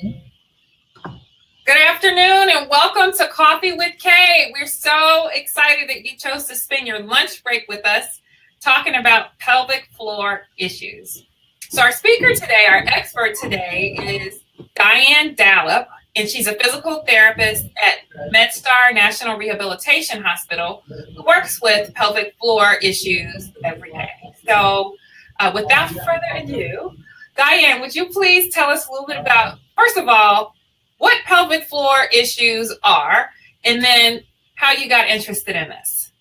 Good afternoon and welcome to Coffee with Cade. We're so excited that you chose to spend your lunch break with us talking about pelvic floor issues. So our speaker today, our expert today is Diane Dallap, and she's a physical therapist at Medstar National Rehabilitation Hospital who works with pelvic floor issues every day. So without further ado, Diane, would you please tell us a little bit about, first of all, what pelvic floor issues are, and then how you got interested in this?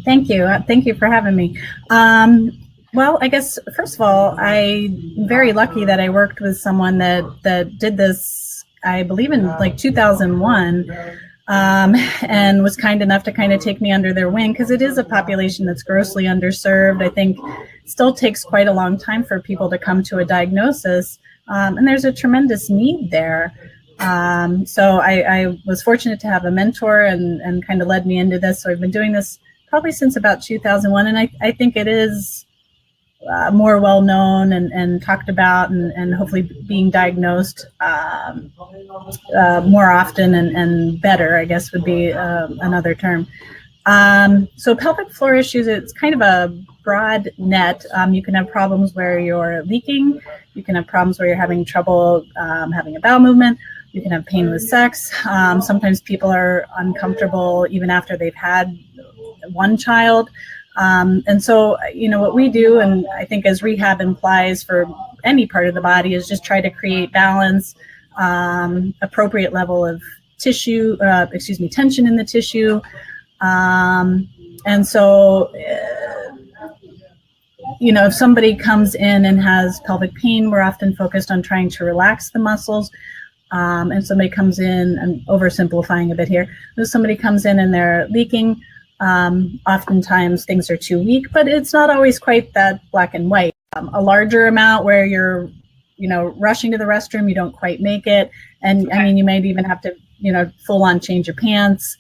Thank you. Thank you for having me. Well, I guess, first of all, I'm very lucky that I worked with someone that did this, I believe in like 2001, and was kind enough to kind of take me under their wing, because it is a population that's grossly underserved. I think it still takes quite a long time for people to come to a diagnosis, and there's a tremendous need there. So I was fortunate to have a mentor and kind of led me into this. So I've been doing this probably since about 2001. And I think it is more well known and talked about and hopefully being diagnosed more often and better, I guess would be another term. So pelvic floor issues, it's kind of a broad net. You can have problems where you're leaking. You can have problems where you're having trouble having a bowel movement. You can have pain with sex. Sometimes people are uncomfortable even after they've had one child. And so, what we do, and I think as rehab implies for any part of the body, is just try to create balance, appropriate level of tension in the tissue. And so, if somebody comes in and has pelvic pain, we're often focused on trying to relax the muscles. And somebody comes in, I'm oversimplifying a bit here, if somebody comes in and they're leaking, oftentimes things are too weak, but it's not always quite that black and white. A larger amount where you're, rushing to the restroom, you don't quite make it. And I mean, you might even have to, full on change your pants.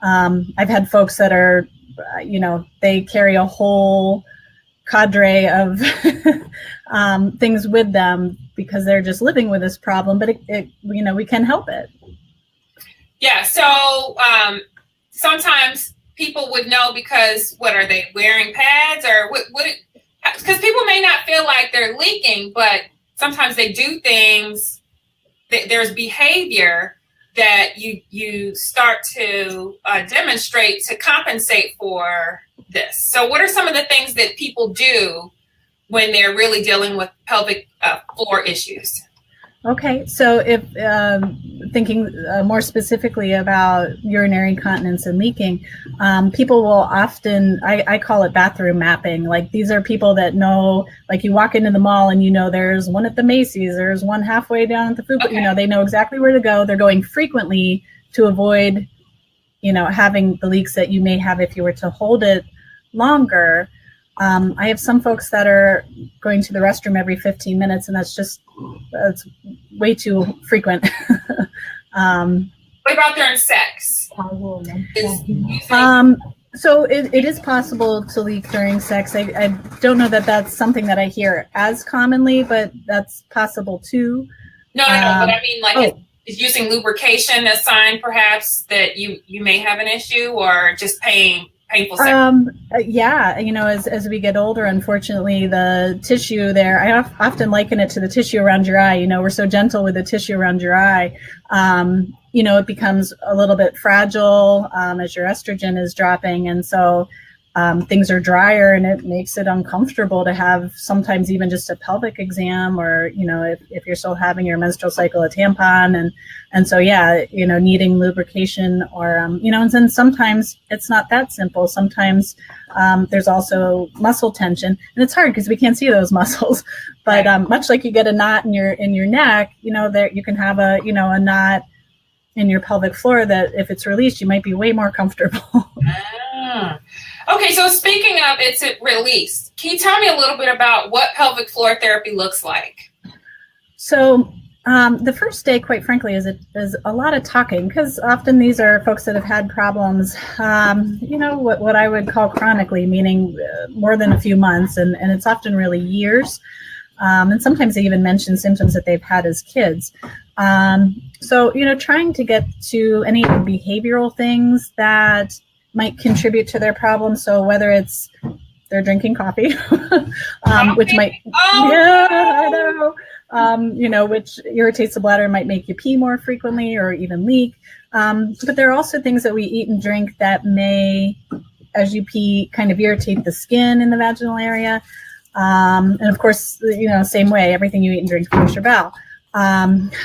I've had folks that are, they carry a whole cadre of things with them because they're just living with this problem, but we can help it. Yeah. So sometimes people would know because what are they wearing pads or what? Because people may not feel like they're leaking, but sometimes they do things. There's behavior that you start to demonstrate to compensate for this. So what are some of the things that people do when they're really dealing with pelvic floor issues? Okay, so if thinking more specifically about urinary incontinence and leaking, people will often, I call it bathroom mapping. Like, these are people that know, like, you walk into the mall and there's one at the Macy's, there's one halfway down at the food, okay. They know exactly where to go. They're going frequently to avoid, having the leaks that you may have if you were to hold it longer. I have some folks that are going to the restroom every 15 minutes, and that's way too frequent. What about during sex? So it is possible to leak during sex. I don't know that that's something that I hear as commonly, but that's possible too. No, but I mean, is using lubrication a sign perhaps that you may have an issue, or just painful sex? Yeah, as we get older, unfortunately, the tissue there, I often liken it to the tissue around your eye. We're so gentle with the tissue around your eye. It becomes a little bit fragile as your estrogen is dropping. And so things are drier, and it makes it uncomfortable to have sometimes even just a pelvic exam, or, if you're still having your menstrual cycle, a tampon. And so, yeah, needing lubrication or, and then sometimes it's not that simple. Sometimes there's also muscle tension, and it's hard because we can't see those muscles, but much like you get a knot in your neck, there you can have a knot in your pelvic floor that if it's released, you might be way more comfortable. Okay, so speaking of it's released, can you tell me a little bit about what pelvic floor therapy looks like? So the first day, quite frankly, is a lot of talking, because often these are folks that have had problems, what I would call chronically, meaning more than a few months, and it's often really years. And sometimes they even mention symptoms that they've had as kids. So, trying to get to any behavioral things that might contribute to their problem. So whether it's they're drinking coffee, which might, yeah, I know, which irritates the bladder, might make you pee more frequently or even leak. But there are also things that we eat and drink that may, as you pee, kind of irritate the skin in the vaginal area. And of course, same way, everything you eat and drink affects your bowel.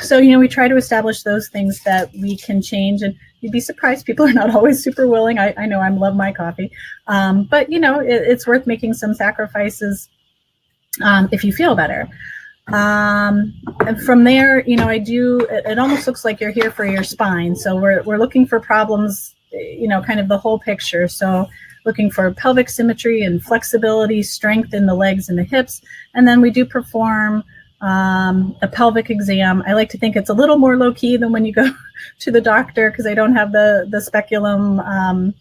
So, we try to establish those things that we can change, and you'd be surprised. People are not always super willing. I know I love my coffee. But, it's worth making some sacrifices if you feel better. And from there, it almost looks like you're here for your spine. So we're looking for problems, kind of the whole picture. So looking for pelvic symmetry and flexibility, strength in the legs and the hips. And then we do perform a pelvic exam. I like to think it's a little more low key than when you go to the doctor because I don't have the speculum.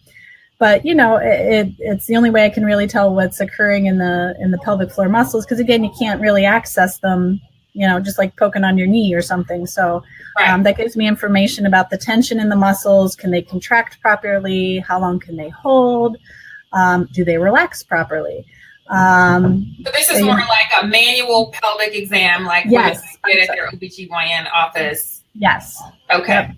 But it's the only way I can really tell what's occurring in the pelvic floor muscles, because again, you can't really access them, just like poking on your knee or something. So that gives me information about the tension in the muscles. Can they contract properly? How long can they hold? Do they relax properly? So this is more like a manual pelvic exam, like yes, what you get at your OBGYN office. Yes. Okay. Yep.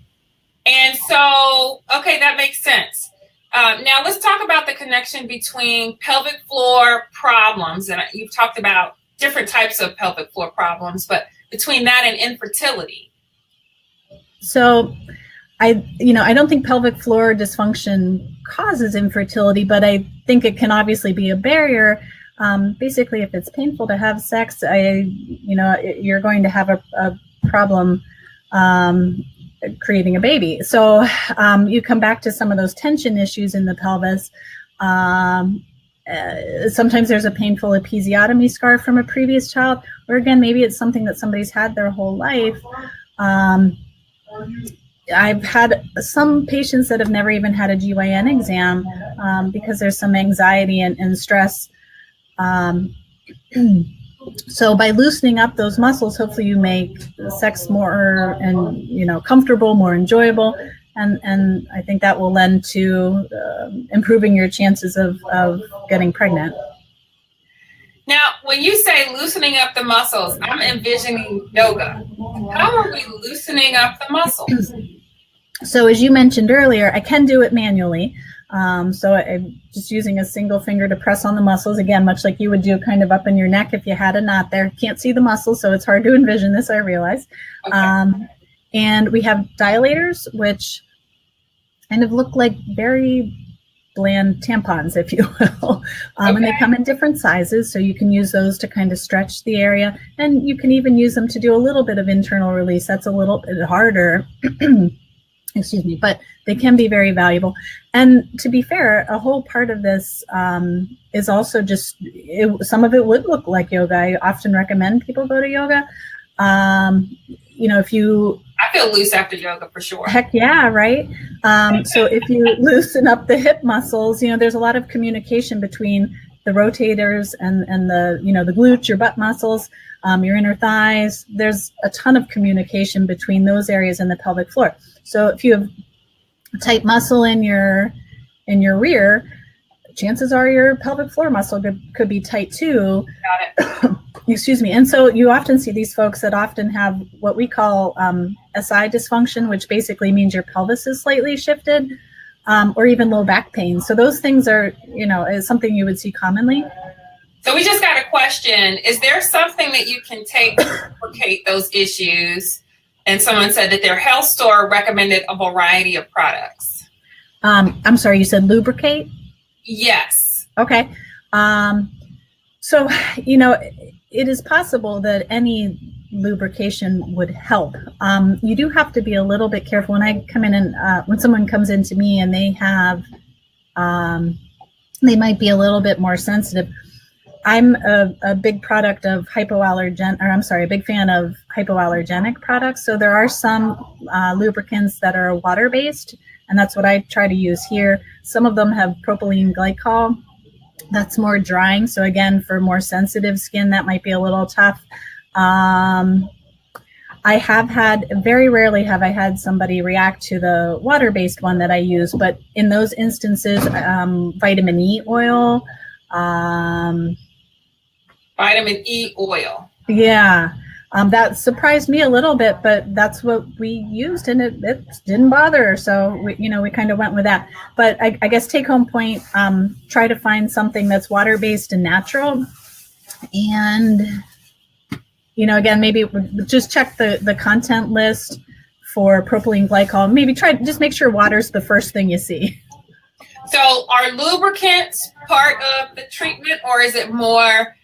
And so, okay, that makes sense. Now let's talk about the connection between pelvic floor problems, and you've talked about different types of pelvic floor problems, but between that and infertility. So I don't think pelvic floor dysfunction causes infertility, but I think it can obviously be a barrier. Basically, if it's painful to have sex, you're going to have a problem creating a baby. So you come back to some of those tension issues in the pelvis. Sometimes there's a painful episiotomy scar from a previous child, or again, maybe it's something that somebody's had their whole life. I've had some patients that have never even had a GYN exam because there's some anxiety and stress. So by loosening up those muscles, hopefully you make sex more comfortable, more enjoyable, and I think that will lend to improving your chances of getting pregnant. Now, when you say loosening up the muscles, I'm envisioning yoga. How are we loosening up the muscles? So as you mentioned earlier, I can do it manually. So I'm just using a single finger to press on the muscles, again, much like you would do kind of up in your neck if you had a knot there. Can't see the muscles, so it's hard to envision this, I realize. Okay. And we have dilators, which kind of look like very bland tampons, if you will. Okay. And they come in different sizes, so you can use those to kind of stretch the area. And you can even use them to do a little bit of internal release. That's a little bit harder. Excuse me, but they can be very valuable. And to be fair, a whole part of this is also just, some of it would look like yoga. I often recommend people go to yoga. If you... I feel loose after yoga for sure. Heck yeah, right? So if you loosen up the hip muscles, there's a lot of communication between the rotators and the, the glutes, your butt muscles, your inner thighs. There's a ton of communication between those areas and the pelvic floor. So if you have tight muscle in your rear, chances are your pelvic floor muscle could be tight too. Got it. Excuse me. And so you often see these folks that often have what we call SI dysfunction, which basically means your pelvis is slightly shifted, or even low back pain. So those things are, is something you would see commonly. So we just got a question. Is there something that you can take to lubricate those issues? And someone said that their health store recommended a variety of products. I'm sorry, you said lubricate? Yes. Okay. So, it is possible that any lubrication would help. You do have to be a little bit careful. When I come in and when someone comes into me and they have, they might be a little bit more sensitive. I'm a big product of a big fan of hypoallergenic products. So there are some lubricants that are water-based, and that's what I try to use here. Some of them have propylene glycol. That's more drying. So again, for more sensitive skin, that might be a little tough. I have had, very rarely have I had somebody react to the water-based one that I use, but in those instances, vitamin E oil. Vitamin E oil. Yeah. That surprised me a little bit, but that's what we used, and it didn't bother. So we kind of went with that. But I guess take home point, try to find something that's water-based and natural. And, again, maybe just check the content list for propylene glycol. Maybe just make sure water's the first thing you see. So are lubricants part of the treatment, or is it more,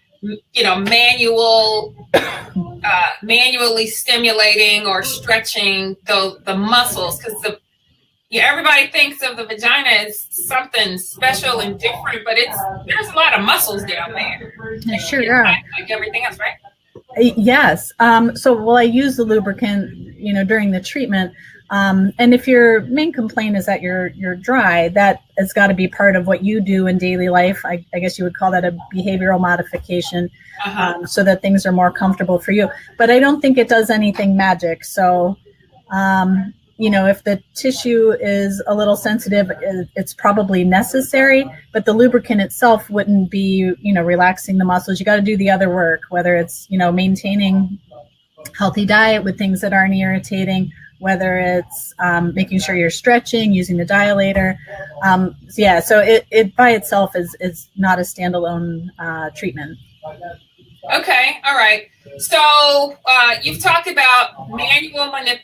manually stimulating or stretching the muscles? Because everybody thinks of the vagina as something special and different, but there's a lot of muscles down there. Sure are. Like everything else, right? Yes. So I use the lubricant, during the treatment. And if your main complaint is that you're dry, that has got to be part of what you do in daily life. I guess you would call that a behavioral modification, so that things are more comfortable for you. But I don't think it does anything magic. So, if the tissue is a little sensitive, it's probably necessary, but the lubricant itself wouldn't be, relaxing the muscles. You got to do the other work, whether it's, maintaining healthy diet with things that aren't irritating, whether it's making sure you're stretching, using the dilator. So it by itself is not a standalone treatment. Okay. All right. So you've talked about manually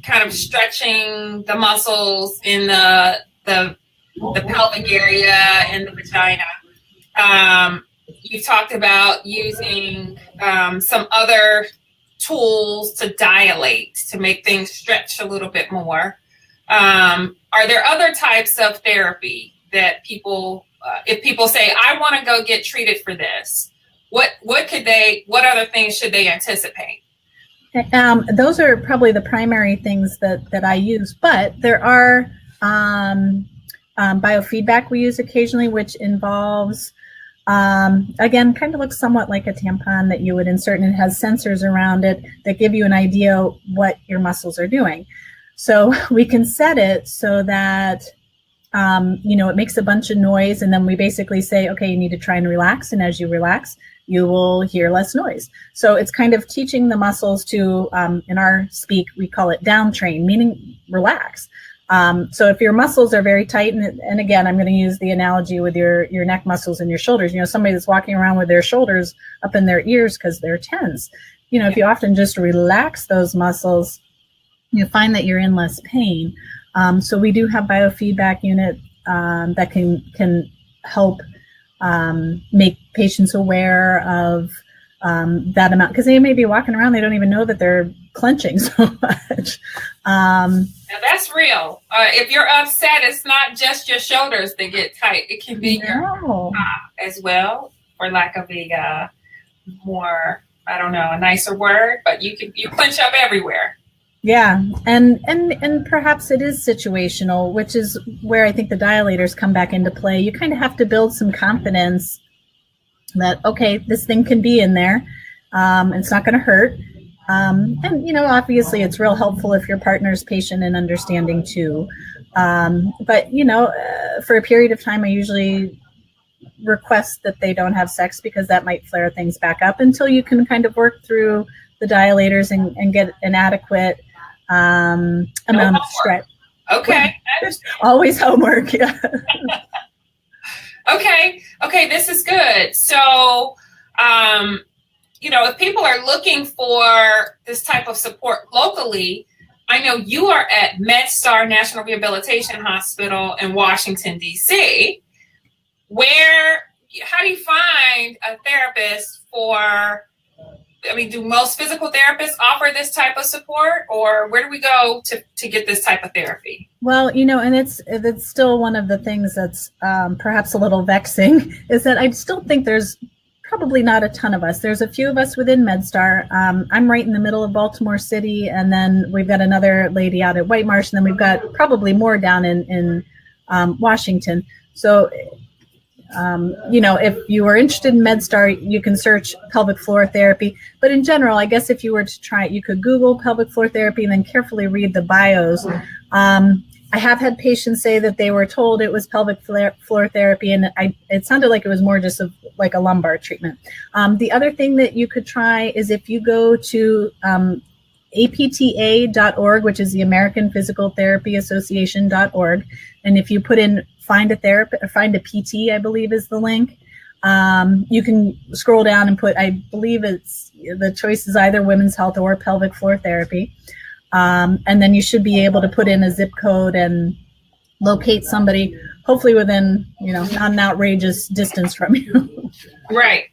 kind of stretching the muscles in the pelvic area and the vagina. You've talked about using some other tools to dilate, to make things stretch a little bit more. Are there other types of therapy that people, if people say, I want to go get treated for this, what other things should they anticipate? Those are probably the primary things that I use, but there are biofeedback we use occasionally, which involves, again, kind of looks somewhat like a tampon that you would insert, and it has sensors around it that give you an idea what your muscles are doing. So we can set it so that, it makes a bunch of noise, and then we basically say, okay, you need to try and relax. And as you relax, you will hear less noise. So it's kind of teaching the muscles to, in our speak, we call it down train, meaning relax. So if your muscles are very tight, and again, I'm going to use the analogy with your neck muscles and your shoulders, somebody that's walking around with their shoulders up in their ears because they're tense. If you often just relax those muscles, you find that you're in less pain. So we do have biofeedback unit that can help make patients aware of that amount, because they may be walking around, they don't even know that they're clenching so much. Now that's real. If you're upset, it's not just your shoulders that get tight. It can be your top as well, for lack of a more, I don't know, a nicer word, but you clench up everywhere. Yeah, and perhaps it is situational, which is where I think the dilators come back into play. You kind of have to build some confidence that, okay, this thing can be in there, it's not going to hurt. And, obviously it's real helpful if your partner's patient and understanding too. But, for a period of time, I usually request that they don't have sex, because that might flare things back up until you can kind of work through the dilators and get an adequate amount of stretch. Okay. There's always homework. Yeah. Okay, this is good. So, if people are looking for this type of support locally, I know you are at Medstar National Rehabilitation Hospital in Washington, D.C. How do you find a therapist do most physical therapists offer this type of support, or where do we go to get this type of therapy? Well, and it's still one of the things that's perhaps a little vexing, is that I still think there's probably not a ton of us. There's a few of us within Medstar. I'm right in the middle of Baltimore City, and then we've got another lady out at White Marsh, and then we've got probably more down in Washington. So If you are interested in Medstar, you can search pelvic floor therapy. But in general, I guess if you were to try it, you could Google pelvic floor therapy and then carefully read the bios. I have had patients say that they were told it was pelvic floor therapy, and it sounded like it was more just like a lumbar treatment. The other thing that you could try is if you go to apta.org, which is the American Physical Therapy Association.org, and if you put in find a therapist or find a PT, I believe is the link. You can scroll down and put, I believe it's the choice is either women's health or pelvic floor therapy. And then you should be able to put in a zip code and locate somebody, hopefully within, not an outrageous distance from you. Right.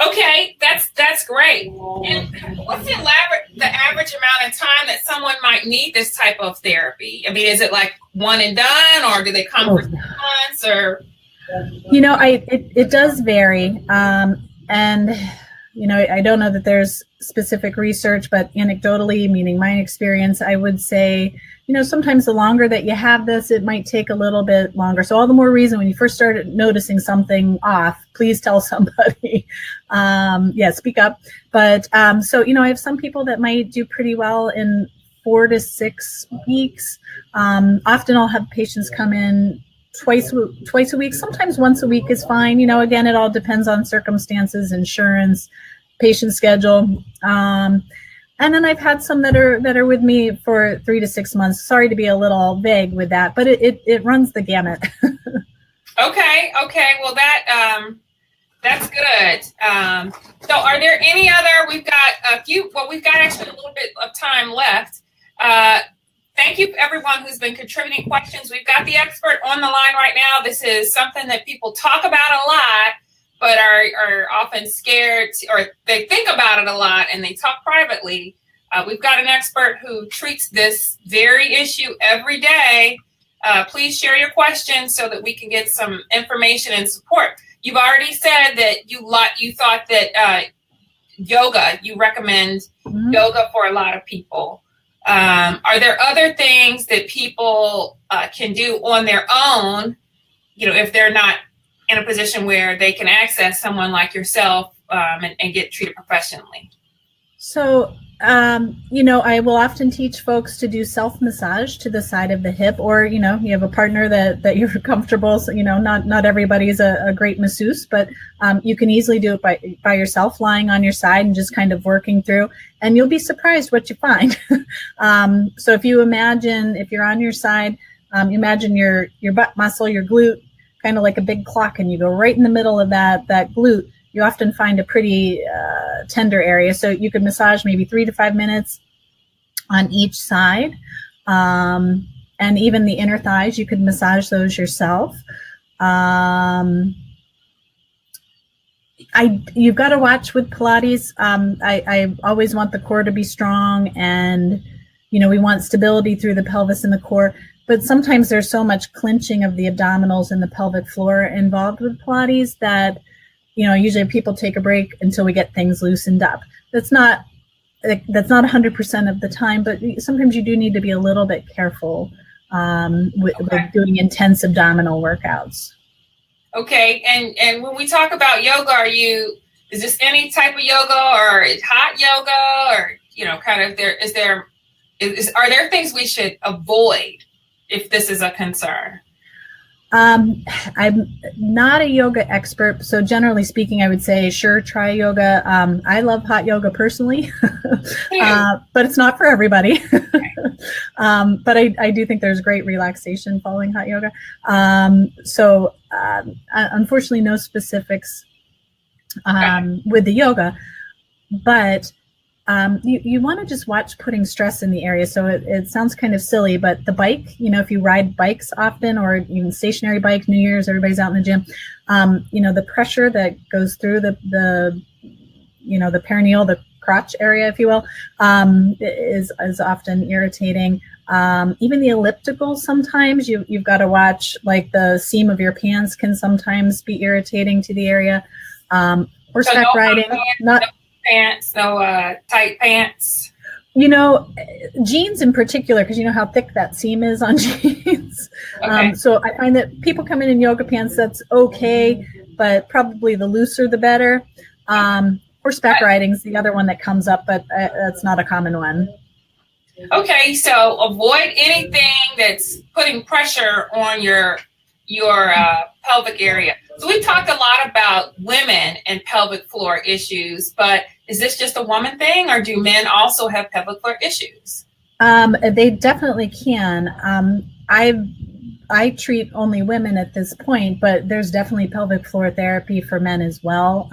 Okay, that's great. And what's the average amount of time that someone might need this type of therapy? I mean, is it like one and done, or do they come for 6 months, or? It does vary. And I don't know that there's specific research, but anecdotally, meaning my experience, I would say, sometimes the longer that you have this, it might take a little bit longer. So all the more reason when you first started noticing something off, please tell somebody. Speak up. But so, I have some people that might do pretty well in 4 to 6 weeks. Often I'll have patients come in twice a week. Sometimes once a week is fine. Again, it all depends on circumstances, insurance, patient schedule. And then I've had some that are with me for 3 to 6 months. Sorry to be a little vague with that, but it runs the gamut. Okay. Well, that's good. So are there any other, we've got actually a little bit of time left. Thank you everyone who's been contributing questions. We've got the expert on the line right now. This is something that people talk about a lot, but are often scared, or they think about it a lot and they talk privately. We've got an expert who treats this very issue every day. Please share your questions so that we can get some information and support. You've already said that you thought that yoga, you recommend yoga for a lot of people. Are there other things that people can do on their own, if they're not in a position where they can access someone like yourself and get treated professionally? So, I will often teach folks to do self-massage to the side of the hip, or, you have a partner that you're comfortable. So, not everybody's a great masseuse, but you can easily do it by yourself, lying on your side and just kind of working through, and you'll be surprised what you find. So if you imagine, if you're on your side, imagine your butt muscle, your glute, kind of like a big clock, and you go right in the middle of that glute. You often find a pretty tender area. So you could massage maybe 3 to 5 minutes on each side. And even the inner thighs, you could massage those yourself. You've got to watch with Pilates. I always want the core to be strong, and, we want stability through the pelvis and the core. But sometimes there's so much clenching of the abdominals and the pelvic floor involved with Pilates that, usually people take a break until we get things loosened up. That's not 100% of the time, but sometimes you do need to be a little bit careful with doing intense abdominal workouts. Okay, and when we talk about yoga, is this any type of yoga, or hot yoga, or are there things we should avoid if this is a concern? I'm not a yoga expert, so generally speaking, I would say, sure, try yoga. I love hot yoga personally, but it's not for everybody. But I do think there's great relaxation following hot yoga. So unfortunately, no specifics with the yoga, but you want to just watch putting stress in the area. So it sounds kind of silly, but the bike, if you ride bikes often, or even stationary bike, New Year's, everybody's out in the gym, the pressure that goes through the perineal, the crotch area, if you will, is often irritating. Even the elliptical, sometimes you've got to watch, like the seam of your pants can sometimes be irritating to the area. Horseback riding, not... pants, no tight pants. You know, jeans in particular, because you know how thick that seam is on jeans. Okay. So I find that people come in yoga pants, that's okay, but probably the looser the better. Horseback riding is the other one that comes up, but that's not a common one. Okay, so avoid anything that's putting pressure on your pelvic area. So we talked a lot about women and pelvic floor issues, but is this just a woman thing, or do men also have pelvic floor issues? They definitely can. I treat only women at this point, but there's definitely pelvic floor therapy for men as well.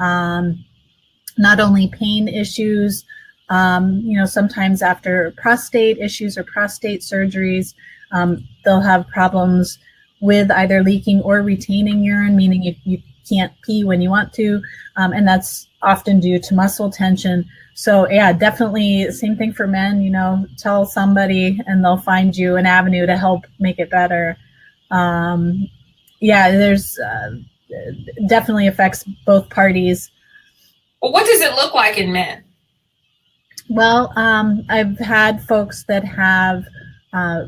Not only pain issues, sometimes after prostate issues or prostate surgeries, they'll have problems with either leaking or retaining urine, meaning you can't pee when you want to, and that's often due to muscle tension. So yeah, definitely same thing for men, tell somebody and they'll find you an avenue to help make it better. There's definitely affects both parties. Well, what does it look like in men? Well, I've had folks that have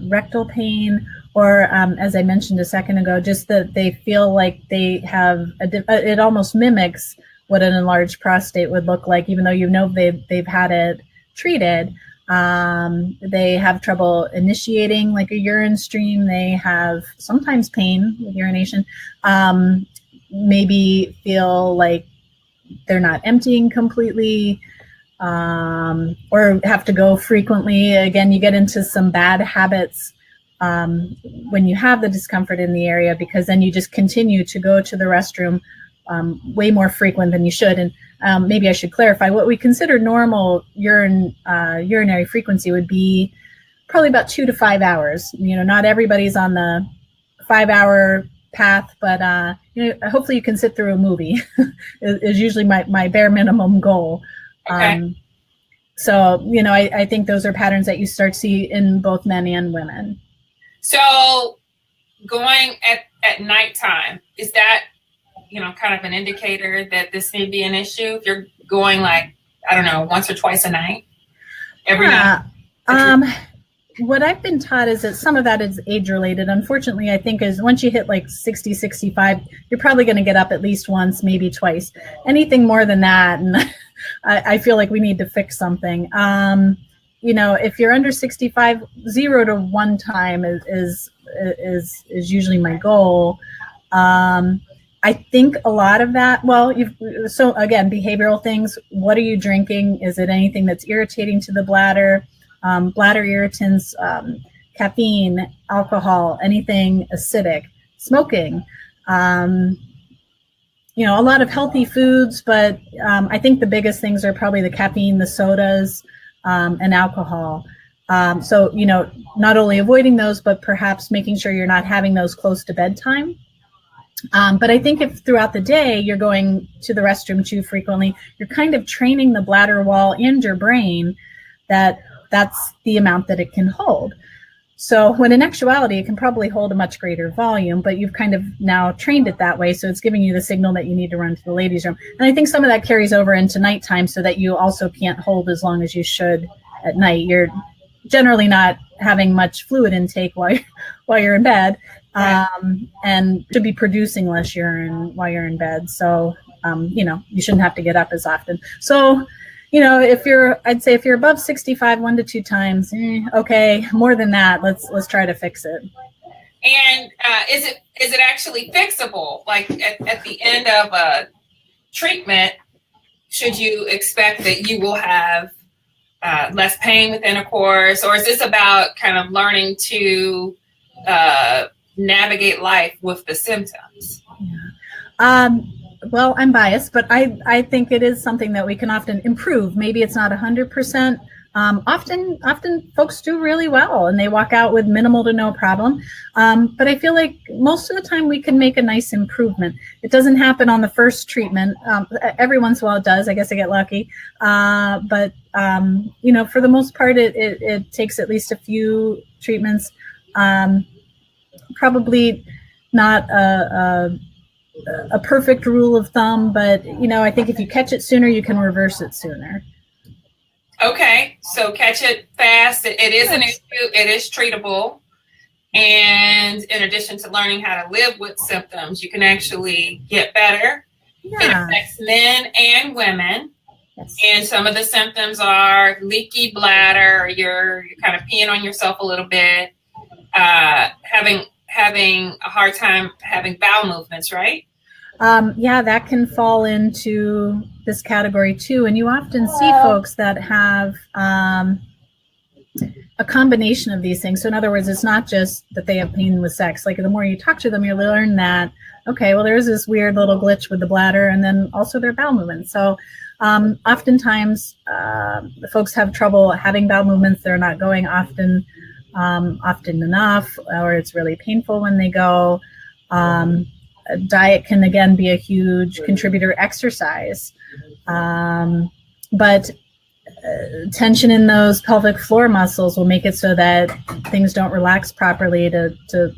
rectal pain, or as I mentioned a second ago, just that they feel like they have it almost mimics what an enlarged prostate would look like, even though they've had it treated. They have trouble initiating like a urine stream. They have sometimes pain with urination. Maybe feel like they're not emptying completely, or have to go frequently. Again, you get into some bad habits when you have the discomfort in the area, because then you just continue to go to the restroom way more frequent than you should. And maybe I should clarify, what we consider normal urinary frequency would be probably about 2 to 5 hours. Not everybody's on the 5-hour path, but hopefully you can sit through a movie is usually my bare minimum goal. Okay. I think those are patterns that you start to see in both men and women. So going at nighttime, is that kind of an indicator that this may be an issue? If you're going once or twice a night, every night? What I've been taught is that some of that is age related. Unfortunately, I think is once you hit like 60, 65, you're probably going to get up at least once, maybe twice. Anything more than that, and I feel like we need to fix something. If you're under 65, 0 to 1 time is usually my goal. I think a lot of that, so again, behavioral things. What are you drinking? Is it anything that's irritating to the bladder? Bladder irritants, caffeine, alcohol, anything acidic, smoking, a lot of healthy foods, but I think the biggest things are probably the caffeine, the sodas, and alcohol. Not only avoiding those, but perhaps making sure you're not having those close to bedtime. But I think if throughout the day you're going to the restroom too frequently, you're kind of training the bladder wall and your brain that that's the amount that it can hold. So when in actuality, it can probably hold a much greater volume, but you've kind of now trained it that way. So it's giving you the signal that you need to run to the ladies' room. And I think some of that carries over into nighttime, so that you also can't hold as long as you should at night. You're generally not having much fluid intake while you're in bed, and should be producing less urine while you're in bed. So, you shouldn't have to get up as often. So, if you're above 65, 1 to 2 times, okay. More than that, let's try to fix it. And is it actually fixable? Like at the end of a treatment, should you expect that you will have less pain with intercourse, or is this about kind of learning to navigate life with the symptoms? Yeah. Well, I'm biased, but I think it is something that we can often improve. Maybe it's not 100%. Often folks do really well and they walk out with minimal to no problem. But I feel like most of the time we can make a nice improvement. It doesn't happen on the first treatment. Every once in a while it does. I guess I get lucky. But for the most part, it takes at least a few treatments. Probably not a perfect rule of thumb, but I think if you catch it sooner, you can reverse it sooner. Okay, so catch it fast. It is an issue. It is treatable. And in addition to learning how to live with symptoms, you can actually get better. Yeah. It affects men and women. Yes. And some of the symptoms are leaky bladder, you're kind of peeing on yourself a little bit, having a hard time having bowel movements, right? Yeah, that can fall into this category too. And you often see folks that have a combination of these things. So in other words, it's not just that they have pain with sex. Like the more you talk to them, you learn that, okay, well, there's this weird little glitch with the bladder and then also their bowel movements. So oftentimes the folks have trouble having bowel movements. They're not going often enough, or it's really painful when they go. Diet can, again, be a huge contributor, exercise. But tension in those pelvic floor muscles will make it so that things don't relax properly to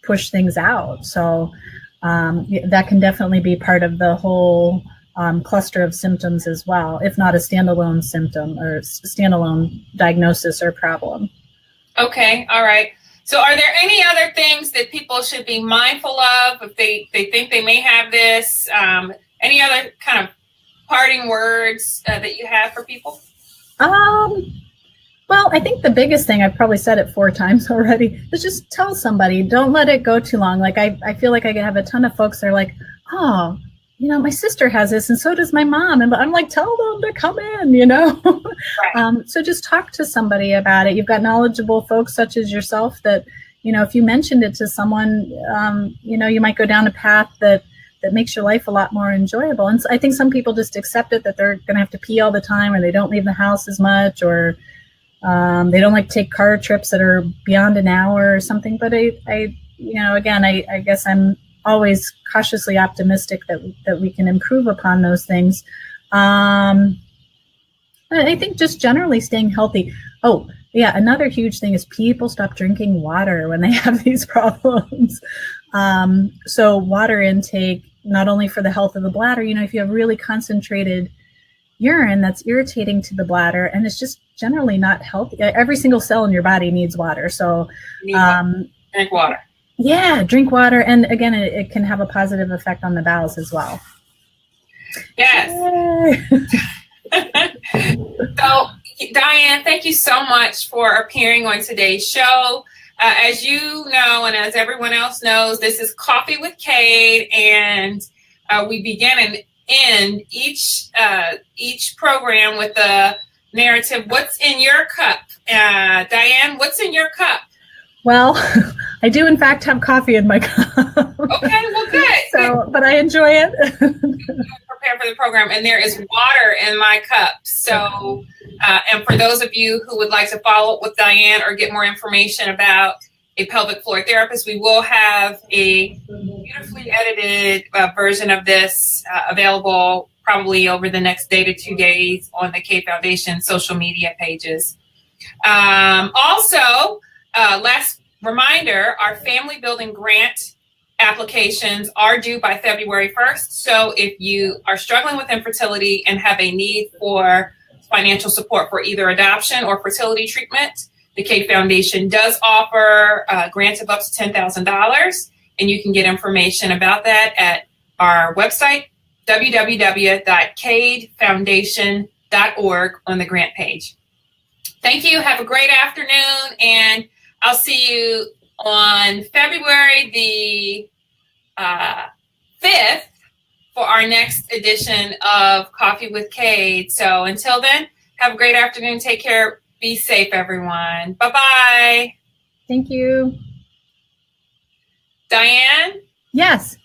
push things out. So that can definitely be part of the whole cluster of symptoms as well, if not a standalone symptom or standalone diagnosis or problem. Okay, all right. So are there any other things that people should be mindful of if they think they may have this? Any other kind of parting words that you have for people? Well, I think the biggest thing, I've probably said it 4 times already, is just tell somebody. Don't let it go too long. Like I feel like I have a ton of folks that are like, oh, my sister has this and so does my mom. And I'm like, tell them to come in, Right. So just talk to somebody about it. You've got knowledgeable folks such as yourself that, if you mentioned it to someone, you might go down a path that makes your life a lot more enjoyable. And so I think some people just accept it, that they're going to have to pee all the time, or they don't leave the house as much, or they don't like to take car trips that are beyond an hour or something. But I guess I'm always cautiously optimistic that we can improve upon those things. I think just generally staying healthy. Oh, yeah, another huge thing is people stop drinking water when they have these problems. So water intake, not only for the health of the bladder, if you have really concentrated urine that's irritating to the bladder, and it's just generally not healthy. Every single cell in your body needs water. So drink water. Yeah, drink water. And again, it can have a positive effect on the bowels as well. Yes. So, Diane, thank you so much for appearing on today's show. As you know, and as everyone else knows, this is Coffee with Cade, and we begin and end each program with the narrative, what's in your cup? Diane, what's in your cup? Well, I do in fact have coffee in my cup. Okay, well, good. But I enjoy it. Prepare for the program, and there is water in my cup. So, and for those of you who would like to follow up with Diane or get more information about a pelvic floor therapist, we will have a beautifully edited version of this available probably over the next day to 2 days on the Cade Foundation social media pages. Also, last reminder, our family building grant applications are due by February 1st. So if you are struggling with infertility and have a need for financial support for either adoption or fertility treatment, the Cade Foundation does offer grants of up to $10,000. And you can get information about that at our website, www.cadefoundation.org, on the grant page. Thank you. Have a great afternoon, and I'll see you on February the 5th for our next edition of Coffee with Cade. So until then, have a great afternoon. Take care. Be safe, everyone. Bye-bye. Thank you. Diane? Yes.